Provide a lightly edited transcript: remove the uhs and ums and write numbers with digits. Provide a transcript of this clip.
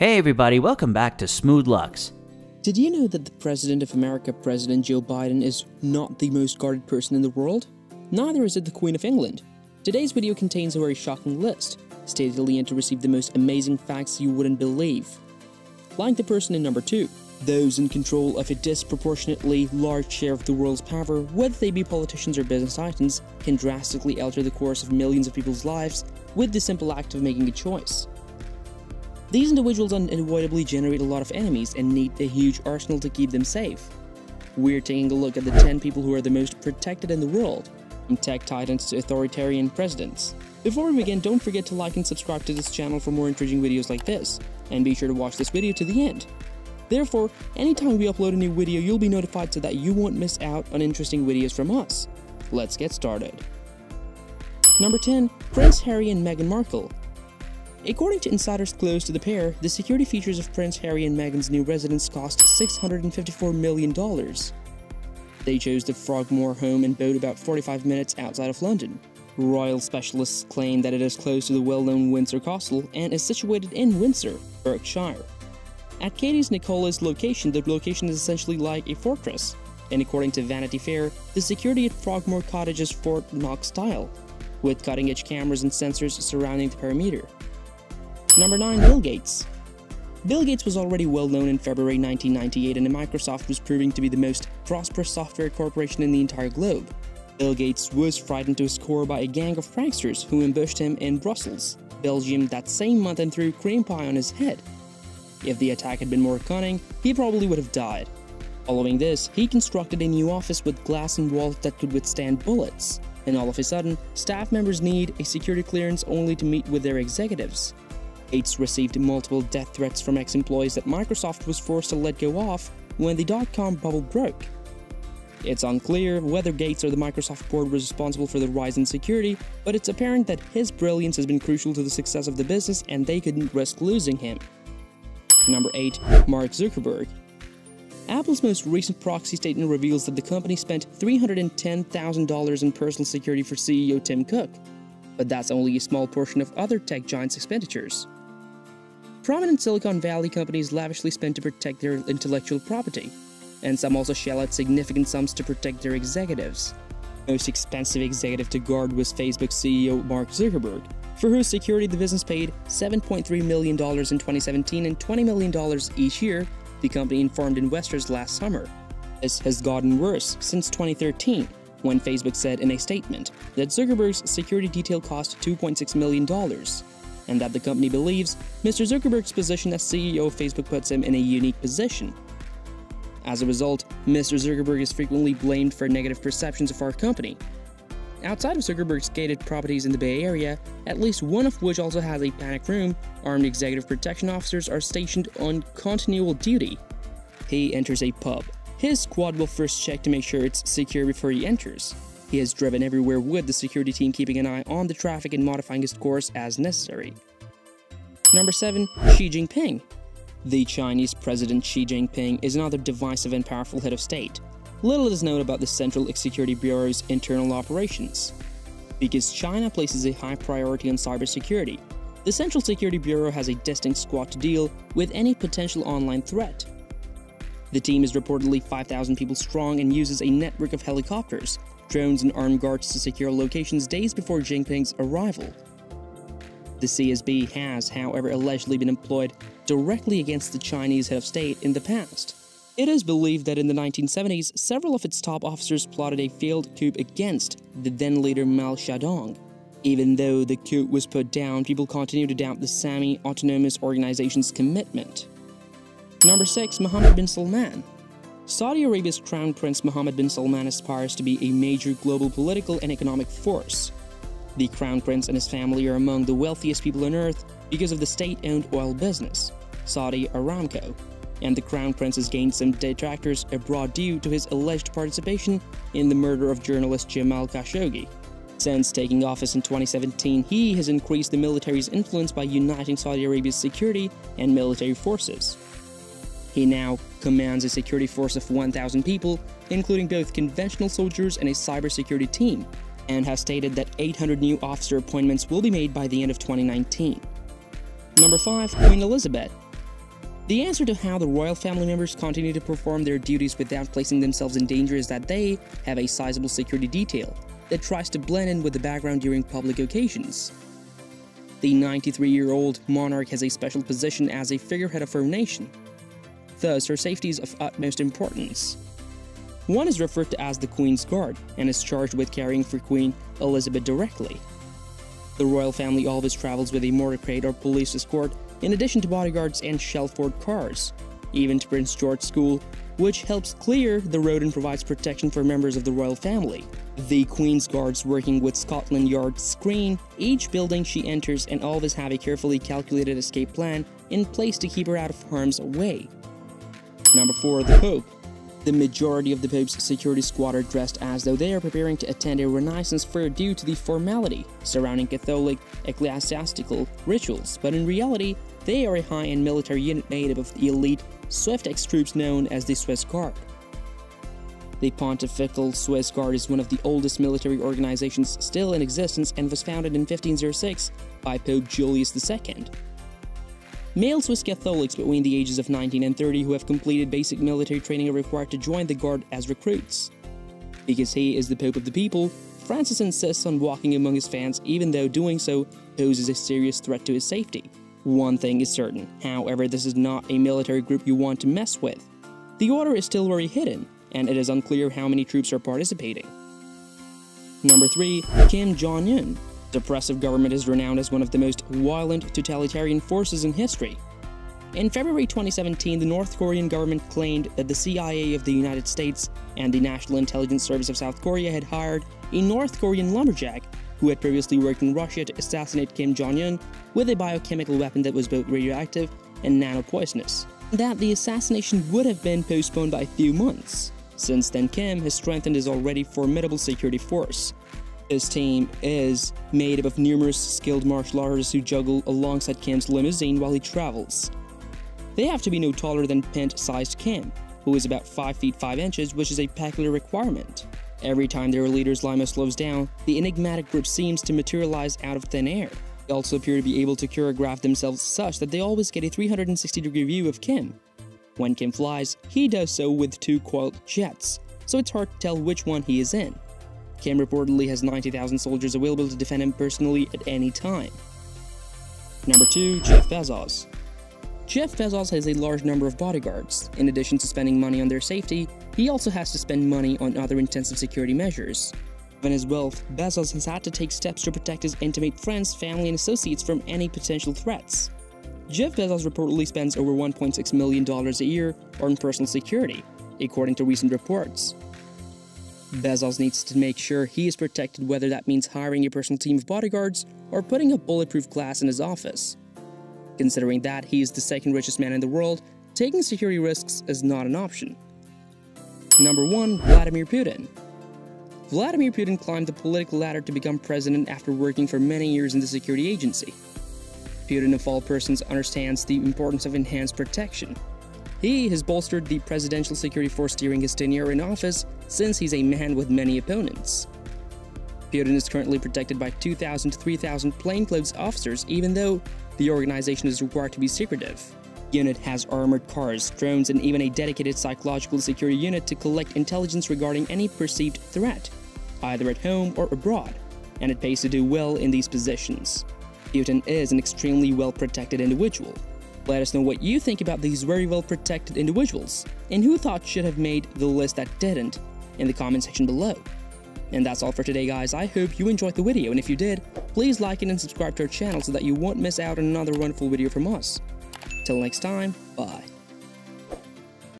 Hey everybody, welcome back to Smooth Lux. Did you know that the President of America, President Joe Biden, is not the most guarded person in the world? Neither is it the Queen of England. Today's video contains a very shocking list. Stay till the end to receive the most amazing facts you wouldn't believe. Like the person in number 2. Those in control of a disproportionately large share of the world's power, whether they be politicians or business titans, can drastically alter the course of millions of people's lives with the simple act of making a choice. These individuals unavoidably generate a lot of enemies and need a huge arsenal to keep them safe. We're taking a look at the 10 people who are the most protected in the world, from tech titans to authoritarian presidents. Before we begin, don't forget to like and subscribe to this channel for more intriguing videos like this, and be sure to watch this video to the end. Therefore, anytime we upload a new video, you'll be notified so that you won't miss out on interesting videos from us. Let's get started. Number 10. Prince Harry and Meghan Markle. According to insiders close to the pair, the security features of Prince Harry and Meghan's new residence cost $654 million. They chose the Frogmore home and boat about 45 minutes outside of London. Royal specialists claim that it is close to the well-known Windsor Castle and is situated in Windsor, Berkshire. At Katie's Nicola's location, the location is essentially like a fortress, and according to Vanity Fair, the security at Frogmore Cottage is Fort Knox style, with cutting-edge cameras and sensors surrounding the perimeter. Number 9. Bill Gates. Bill Gates was already well known in February 1998, and Microsoft was proving to be the most prosperous software corporation in the entire globe. Bill Gates was frightened to his core by a gang of pranksters who ambushed him in Brussels, Belgium that same month and threw cream pie on his head. If the attack had been more cunning, he probably would have died. Following this, he constructed a new office with glass and walls that could withstand bullets, and all of a sudden, staff members need a security clearance only to meet with their executives. Gates received multiple death threats from ex-employees that Microsoft was forced to let go of when the dot-com bubble broke. It's unclear whether Gates or the Microsoft board was responsible for the rise in security, but it's apparent that his brilliance has been crucial to the success of the business and they couldn't risk losing him. Number 8. Mark Zuckerberg. Apple's most recent proxy statement reveals that the company spent $310,000 in personal security for CEO Tim Cook, but that's only a small portion of other tech giants' expenditures. Prominent Silicon Valley companies lavishly spend to protect their intellectual property, and some also shell out significant sums to protect their executives. Most expensive executive to guard was Facebook CEO Mark Zuckerberg, for whose security the business paid $7.3 million in 2017 and $20 million each year, the company informed investors last summer. This has gotten worse since 2013, when Facebook said in a statement that Zuckerberg's security detail cost $2.6 million, and that the company believes Mr. Zuckerberg's position as CEO of Facebook puts him in a unique position. As a result, Mr. Zuckerberg is frequently blamed for negative perceptions of our company. Outside of Zuckerberg's gated properties in the Bay Area, at least one of which also has a panic room, armed executive protection officers are stationed on continual duty. He enters a pub. His squad will first check to make sure it's secure before he enters. He has driven everywhere with the security team keeping an eye on the traffic and modifying his course as necessary. Number 7. Xi Jinping. The Chinese President Xi Jinping is another divisive and powerful head of state. Little is known about the Central Security Bureau's internal operations. Because China places a high priority on cybersecurity, the Central Security Bureau has a distinct squad to deal with any potential online threat. The team is reportedly 5,000 people strong and uses a network of helicopters, drones and armed guards to secure locations days before Jinping's arrival. The CSB has, however, allegedly been employed directly against the Chinese head of state in the past. It is believed that in the 1970s, several of its top officers plotted a failed coup against the then-leader Mao Zedong. Even though the coup was put down, people continue to doubt the semi-autonomous organization's commitment. Number 6. Mohammed bin Salman. Saudi Arabia's Crown Prince Mohammed bin Salman aspires to be a major global political and economic force. The Crown Prince and his family are among the wealthiest people on earth because of the state-owned oil business, Saudi Aramco, and the Crown Prince has gained some detractors abroad due to his alleged participation in the murder of journalist Jamal Khashoggi. Since taking office in 2017, he has increased the military's influence by uniting Saudi Arabia's security and military forces. He now commands a security force of 1,000 people, including both conventional soldiers and a cybersecurity team, and has stated that 800 new officer appointments will be made by the end of 2019. Number 5. Queen Elizabeth. The answer to how the royal family members continue to perform their duties without placing themselves in danger is that they have a sizable security detail that tries to blend in with the background during public occasions. The 93-year-old monarch has a special position as a figurehead of her nation. Thus, her safety is of utmost importance. One is referred to as the Queen's Guard and is charged with caring for Queen Elizabeth directly. The royal family always travels with a motorcade or police escort in addition to bodyguards and Shelford cars, even to Prince George's School, which helps clear the road and provides protection for members of the royal family. The Queen's Guards, working with Scotland Yard, screen each building she enters and always have a carefully calculated escape plan in place to keep her out of harm's way. Number 4. The Pope. The majority of the Pope's security squad are dressed as though they are preparing to attend a Renaissance fair due to the formality surrounding Catholic ecclesiastical rituals, but in reality, they are a high-end military unit made up of the elite Swift troops known as the Swiss Guard. The Pontifical Swiss Guard is one of the oldest military organizations still in existence and was founded in 1506 by Pope Julius II. Male Swiss Catholics between the ages of 19 and 30 who have completed basic military training are required to join the Guard as recruits. Because he is the Pope of the people, Francis insists on walking among his fans even though doing so poses a serious threat to his safety. One thing is certain, however, this is not a military group you want to mess with. The order is still very hidden, and it is unclear how many troops are participating. Number 3. Kim Jong-un. The oppressive government is renowned as one of the most violent totalitarian forces in history. In February 2017, the North Korean government claimed that the CIA of the United States and the National Intelligence Service of South Korea had hired a North Korean lumberjack who had previously worked in Russia to assassinate Kim Jong-un with a biochemical weapon that was both radioactive and nano-poisonous. That the assassination would have been postponed by a few months. Since then, Kim has strengthened his already formidable security force. His team is made up of numerous skilled martial artists who juggle alongside Kim's limousine while he travels. They have to be no taller than pint-sized Kim, who is about 5 feet 5 inches, which is a peculiar requirement. Every time their leader's limo slows down, the enigmatic group seems to materialize out of thin air. They also appear to be able to choreograph themselves such that they always get a 360-degree view of Kim. When Kim flies, he does so with 2 coiled jets, so it's hard to tell which one he is in. Kim reportedly has 90,000 soldiers available to defend him personally at any time. Number 2. Jeff Bezos. Jeff Bezos has a large number of bodyguards. In addition to spending money on their safety, he also has to spend money on other intensive security measures. Given his wealth, Bezos has had to take steps to protect his intimate friends, family, and associates from any potential threats. Jeff Bezos reportedly spends over $1.6 million a year on personal security, according to recent reports. Bezos needs to make sure he is protected, whether that means hiring a personal team of bodyguards or putting up bulletproof glass in his office. Considering that he is the second richest man in the world, taking security risks is not an option. Number 1. Vladimir Putin. Vladimir Putin climbed the political ladder to become president after working for many years in the security agency. Putin, of all persons, understands the importance of enhanced protection. He has bolstered the presidential security force during his tenure in office since he's a man with many opponents. Putin is currently protected by 2,000 to 3,000 plainclothes officers, even though the organization is required to be secretive. The unit has armored cars, drones, and even a dedicated psychological security unit to collect intelligence regarding any perceived threat, either at home or abroad, and it pays to do well in these positions. Putin is an extremely well-protected individual. Let us know what you think about these very well-protected individuals, and who thought should have made the list that didn't, in the comment section below. And that's all for today, guys. I hope you enjoyed the video, and if you did, please like it and subscribe to our channel so that you won't miss out on another wonderful video from us. Till next time, bye.